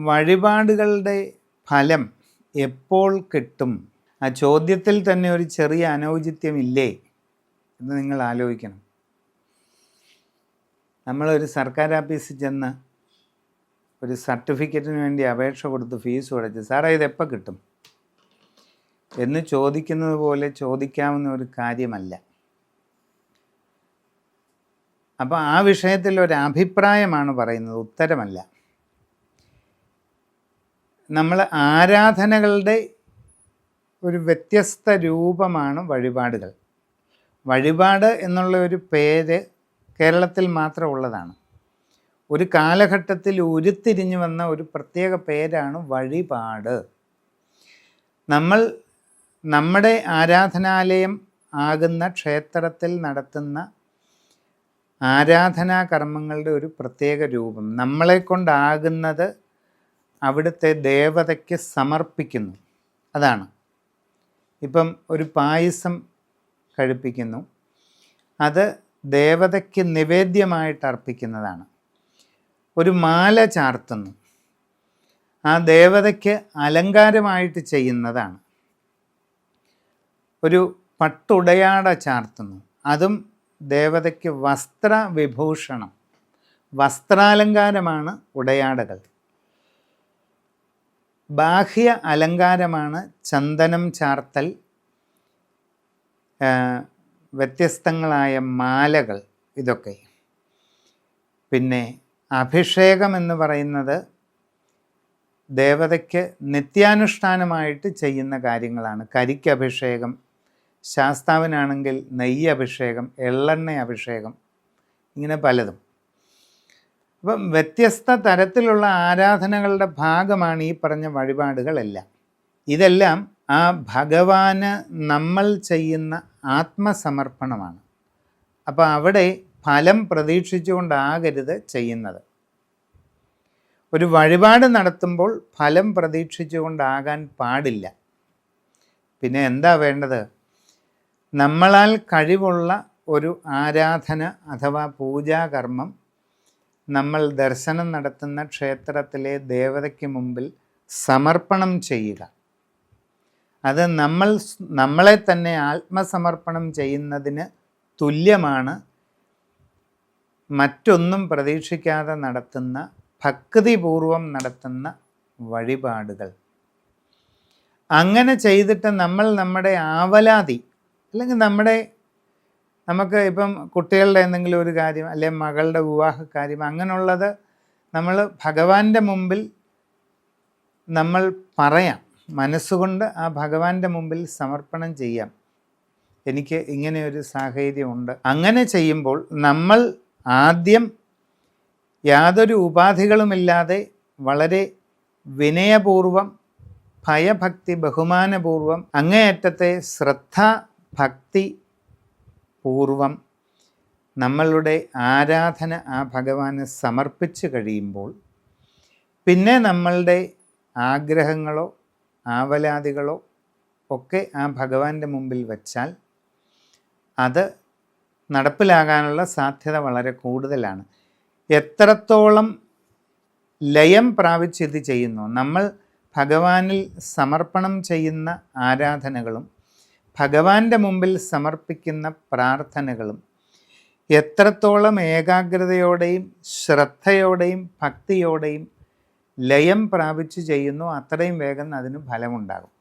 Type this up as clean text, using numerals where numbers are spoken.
വഴിപാടുകളുടെ ഫലം എപ്പോൾ കിട്ടും? ആ ചോദ്യത്തിൽ തന്നെ ഒരു ചെറിയ അനൗചിത്യമില്ലേ എന്ന് നിങ്ങൾ ആലോചിക്കണം. നമ്മളൊരു സർക്കാർ ഓഫീസിൽ ചെന്ന് ഒരു സർട്ടിഫിക്കറ്റിന് വേണ്ടി അപേക്ഷ കൊടുത്ത് ഫീസ് അടച്ച്, സാറേ ഇതെപ്പോൾ കിട്ടും എന്ന് ചോദിക്കുന്നത് പോലെ ചോദിക്കാവുന്ന ഒരു കാര്യമല്ല. അപ്പോൾ ആ വിഷയത്തിൽ ഒരു അഭിപ്രായമാണ് പറയുന്നത്, ഉത്തരമല്ല. നമ്മൾ ആരാധനകളുടെ ഒരു വ്യത്യസ്ത രൂപമാണ് വഴിപാടുകൾ. വഴിപാട് എന്നുള്ള ഒരു പേര് കേരളത്തിൽ മാത്രം ഉള്ളതാണ്. ഒരു കാലഘട്ടത്തിൽ ഉരുത്തിരിഞ്ഞു വന്ന ഒരു പ്രത്യേക പേരാണ് വഴിപാട്. നമ്മൾ നമ്മുടെ ആരാധനാലയം ആകുന്ന ക്ഷേത്രത്തിൽ നടത്തുന്ന ആരാധനാ കർമ്മങ്ങളുടെ ഒരു പ്രത്യേക രൂപം, നമ്മളെ കൊണ്ടാകുന്നത് അവിടുത്തെ ദേവതയ്ക്ക് സമർപ്പിക്കുന്നു. അതാണ്. ഇപ്പം ഒരു പായസം കഴിപ്പിക്കുന്നു, അത് ദേവതയ്ക്ക് നിവേദ്യമായിട്ട് അർപ്പിക്കുന്നതാണ്. ഒരു മാല ചാർത്തുന്നു, ആ ദേവതയ്ക്ക് അലങ്കാരമായിട്ട് ചെയ്യുന്നതാണ്. ഒരു പട്ടുടയാട ചാർത്തുന്നു, അതും ദേവതയ്ക്ക് വസ്ത്രവിഭൂഷണം, വസ്ത്രാലങ്കാരമാണ് ഉടയാടകൾ. ബാഹ്യ അലങ്കാരമാണ് ചന്ദനം ചാർത്തൽ, വ്യത്യസ്തങ്ങളായ മാലകൾ, ഇതൊക്കെ. പിന്നെ അഭിഷേകം എന്ന് പറയുന്നത് ദേവതയ്ക്ക് നിത്യാനുഷ്ഠാനമായിട്ട് ചെയ്യുന്ന കാര്യങ്ങളാണ്. കരിക്ക് അഭിഷേകം, ശാസ്താവിനാണെങ്കിൽ നെയ്യ് അഭിഷേകം, എള്ളെണ്ണ അഭിഷേകം, ഇങ്ങനെ പലതും. അപ്പം വ്യത്യസ്ത തരത്തിലുള്ള ആരാധനകളുടെ ഭാഗമാണ് ഈ പറഞ്ഞ വഴിപാടുകളെല്ലാം. ഇതെല്ലാം ആ ഭഗവാന് നമ്മൾ ചെയ്യുന്ന ആത്മസമർപ്പണമാണ്. അപ്പോൾ അവിടെ ഫലം പ്രതീക്ഷിച്ചുകൊണ്ടാകരുത് ചെയ്യുന്നത്. ഒരു വഴിപാട് നടത്തുമ്പോൾ ഫലം പ്രതീക്ഷിച്ചുകൊണ്ടാകാൻ പാടില്ല. പിന്നെ എന്താ വേണ്ടത്? നമ്മളാൽ കഴിവുള്ള ഒരു ആരാധന അഥവാ പൂജാകർമ്മം നമ്മൾ ദർശനം നടത്തുന്ന ക്ഷേത്രത്തിലെ ദേവതയ്ക്ക് മുമ്പിൽ സമർപ്പണം ചെയ്യുക. അത് നമ്മളെ തന്നെ ആത്മസമർപ്പണം ചെയ്യുന്നതിന് തുല്യമാണ് മറ്റൊന്നും പ്രതീക്ഷിക്കാതെ നടത്തുന്ന, ഭക്തിപൂർവം നടത്തുന്ന വഴിപാടുകൾ. അങ്ങനെ ചെയ്തിട്ട് നമ്മൾ നമ്മുടെ ആവലാതി, അല്ലെങ്കിൽ നമുക്ക് ഇപ്പം കുട്ടികളുടെ എന്തെങ്കിലും ഒരു കാര്യം, അല്ലെങ്കിൽ മകളുടെ വിവാഹക്കാര്യം, അങ്ങനെയുള്ളത് നമ്മൾ ഭഗവാന്റെ മുമ്പിൽ നമ്മൾ പറയാം, മനസ്സുകൊണ്ട് ആ ഭഗവാന്റെ മുമ്പിൽ സമർപ്പണം ചെയ്യാം. എനിക്ക് ഇങ്ങനെ ഒരു സാഹചര്യമുണ്ട്. അങ്ങനെ ചെയ്യുമ്പോൾ നമ്മൾ ആദ്യം യാതൊരു ഉപാധികളുമില്ലാതെ വളരെ വിനയപൂർവം, ഭയഭക്തി ബഹുമാനപൂർവം, അങ്ങേയറ്റത്തെ ശ്രദ്ധാഭക്തി പൂർവം നമ്മളുടെ ആരാധന ആ ഭഗവാന് സമർപ്പിച്ച് കഴിയുമ്പോൾ പിന്നെ നമ്മളുടെ ആഗ്രഹങ്ങളോ ആവലാതികളോ ഒക്കെ ആ ഭഗവാന്റെ മുമ്പിൽ വച്ചാൽ അത് നടപ്പിലാകാനുള്ള സാധ്യത വളരെ കൂടുതലാണ്. എത്രത്തോളം ലയം പ്രാപിച്ച് ഇത് ചെയ്യുന്നു, നമ്മൾ ഭഗവാനിൽ സമർപ്പണം ചെയ്യുന്ന ആരാധനകളും ഭഗവാന്റെ മുമ്പിൽ സമർപ്പിക്കുന്ന പ്രാർത്ഥനകളും എത്രത്തോളം ഏകാഗ്രതയോടെയും ശ്രദ്ധയോടെയും ഭക്തിയോടെയും ലയം പ്രാപിച്ച് ചെയ്യുന്നു, അത്രയും വേഗം അതിന് ഫലമുണ്ടാകും.